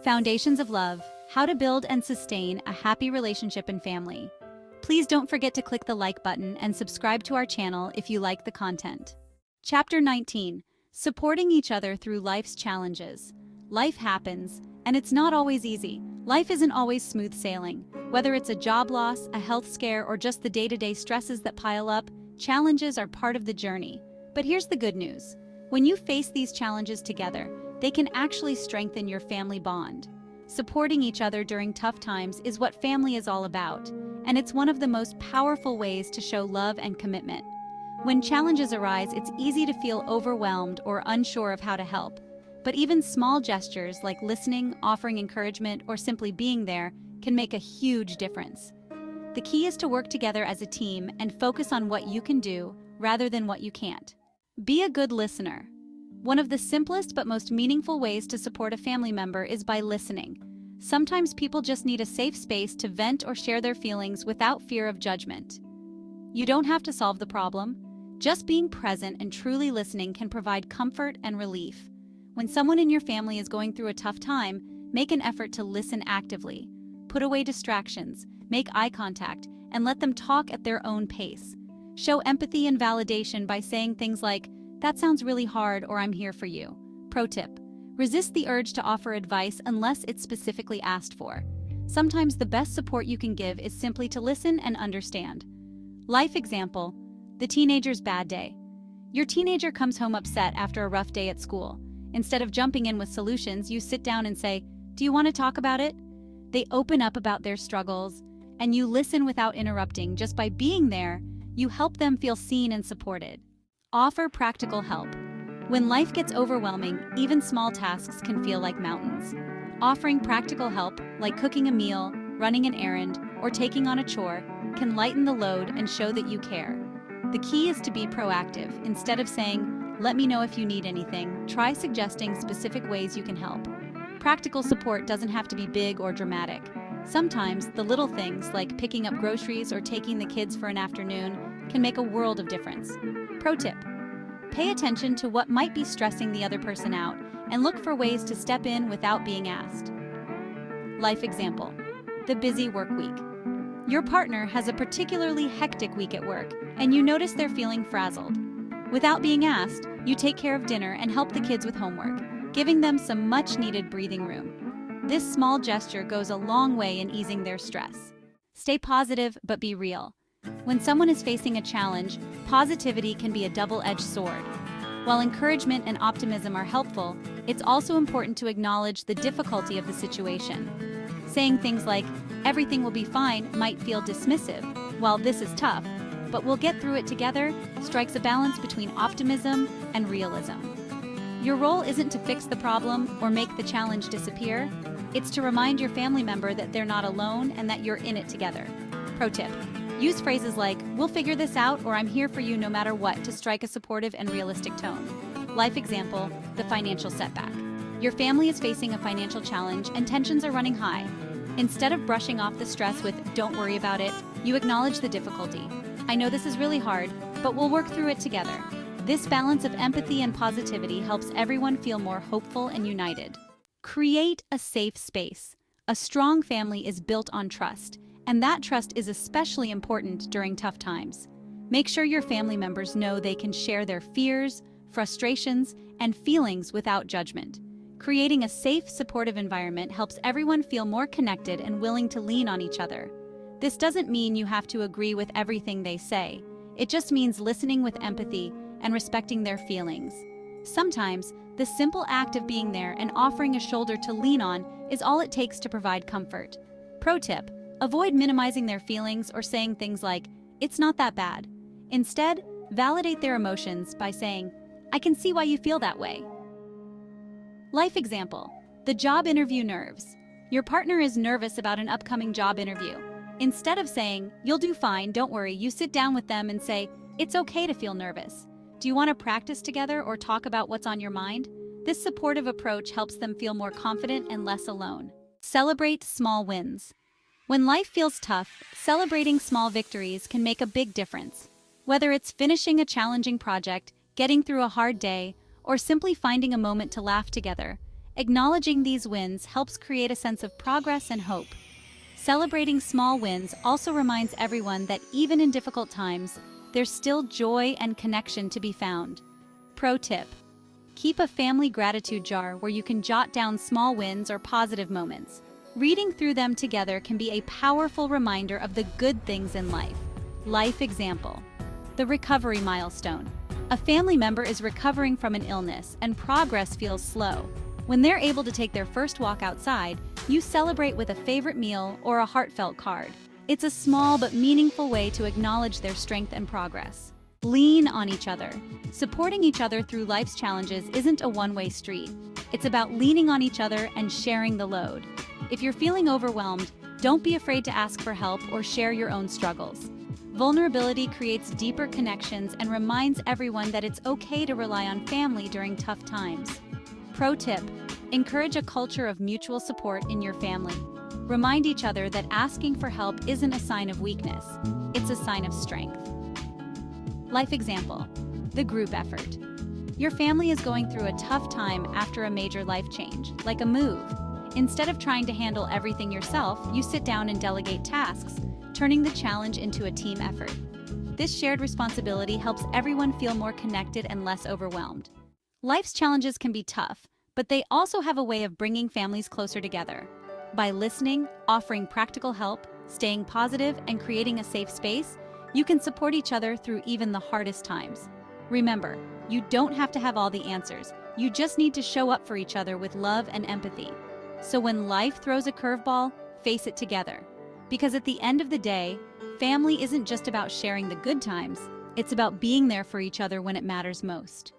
Foundations of Love: How to Build and Sustain a Happy Relationship and Family. Please don't forget to click the like button and subscribe to our channel if you like the content. Chapter 19: Supporting Each Other Through Life's Challenges. Life happens, and it's not always easy. Life isn't always smooth sailing. Whether it's a job loss, a health scare, or just the day-to-day stresses that pile up, challenges are part of the journey. But here's the good news. When you face these challenges together, they can actually strengthen your family bond. Supporting each other during tough times is what family is all about, and it's one of the most powerful ways to show love and commitment. When challenges arise, it's easy to feel overwhelmed or unsure of how to help. But even small gestures like listening, offering encouragement, or simply being there can make a huge difference. The key is to work together as a team and focus on what you can do rather than what you can't. Be a good listener. One of the simplest but most meaningful ways to support a family member is by listening. Sometimes people just need a safe space to vent or share their feelings without fear of judgment. You don't have to solve the problem. Just being present and truly listening can provide comfort and relief. When someone in your family is going through a tough time, make an effort to listen actively. Put away distractions, make eye contact, and let them talk at their own pace. Show empathy and validation by saying things like, "That sounds really hard," or "I'm here for you." Pro tip: resist the urge to offer advice unless it's specifically asked for. Sometimes the best support you can give is simply to listen and understand. Life example: the teenager's bad day. Your teenager comes home upset after a rough day at school. Instead of jumping in with solutions, you sit down and say, "Do you want to talk about it?" They open up about their struggles, and you listen without interrupting. Just by being there, you help them feel seen and supported. Offer practical help. When life gets overwhelming, even small tasks can feel like mountains. Offering practical help, like cooking a meal, running an errand, or taking on a chore, can lighten the load and show that you care. The key is to be proactive. Instead of saying, "Let me know if you need anything," try suggesting specific ways you can help. Practical support doesn't have to be big or dramatic. Sometimes the little things like picking up groceries or taking the kids for an afternoon can make a world of difference. Pro tip: pay attention to what might be stressing the other person out and look for ways to step in without being asked. Life example: the busy work week. Your partner has a particularly hectic week at work, and you notice they're feeling frazzled. Without being asked, you take care of dinner and help the kids with homework, giving them some much-needed breathing room. This small gesture goes a long way in easing their stress. Stay positive, but be real. When someone is facing a challenge, positivity can be a double-edged sword. While encouragement and optimism are helpful, it's also important to acknowledge the difficulty of the situation. Saying things like, "Everything will be fine," might feel dismissive, while "This is tough, but we'll get through it together," strikes a balance between optimism and realism. Your role isn't to fix the problem or make the challenge disappear. It's to remind your family member that they're not alone and that you're in it together. Pro tip: use phrases like, "We'll figure this out," or "I'm here for you no matter what," to strike a supportive and realistic tone. Life example: the financial setback. Your family is facing a financial challenge and tensions are running high. Instead of brushing off the stress with "Don't worry about it," you acknowledge the difficulty. "I know this is really hard, but we'll work through it together." This balance of empathy and positivity helps everyone feel more hopeful and united. Create a safe space. A strong family is built on trust, and that trust is especially important during tough times. Make sure your family members know they can share their fears, frustrations, and feelings without judgment. Creating a safe, supportive environment helps everyone feel more connected and willing to lean on each other. This doesn't mean you have to agree with everything they say. It just means listening with empathy and respecting their feelings. Sometimes, the simple act of being there and offering a shoulder to lean on is all it takes to provide comfort. Pro tip: avoid minimizing their feelings or saying things like, "It's not that bad." Instead, validate their emotions by saying, "I can see why you feel that way." Life example: the job interview nerves. Your partner is nervous about an upcoming job interview. Instead of saying, "You'll do fine, don't worry," you sit down with them and say, "It's okay to feel nervous. Do you want to practice together or talk about what's on your mind?" This supportive approach helps them feel more confident and less alone. Celebrate small wins. When life feels tough, celebrating small victories can make a big difference. Whether it's finishing a challenging project, getting through a hard day, or simply finding a moment to laugh together, Acknowledging these wins helps create a sense of progress and hope. Celebrating small wins also reminds everyone that even in difficult times, there's still joy and connection to be found. Pro tip: keep a family gratitude jar where you can jot down small wins or positive moments. Reading through them together can be a powerful reminder of the good things in life. Life example: the recovery milestone. A family member is recovering from an illness and progress feels slow. When they're able to take their first walk outside, you celebrate with a favorite meal or a heartfelt card. It's a small but meaningful way to acknowledge their strength and progress. Lean on each other. Supporting each other through life's challenges isn't a one-way street. It's about leaning on each other and sharing the load. If you're feeling overwhelmed, don't be afraid to ask for help or share your own struggles. Vulnerability creates deeper connections and reminds everyone that it's okay to rely on family during tough times. Pro tip: encourage a culture of mutual support in your family. Remind each other that asking for help isn't a sign of weakness, it's a sign of strength. Life example: the group effort. Your family is going through a tough time after a major life change, like a move. Instead of trying to handle everything yourself, you sit down and delegate tasks, turning the challenge into a team effort. This shared responsibility helps everyone feel more connected and less overwhelmed. Life's challenges can be tough, but they also have a way of bringing families closer together. By listening, offering practical help, staying positive, and creating a safe space, you can support each other through even the hardest times. Remember, you don't have to have all the answers. You just need to show up for each other with love and empathy. So when life throws a curveball, face it together. Because at the end of the day, family isn't just about sharing the good times, it's about being there for each other when it matters most.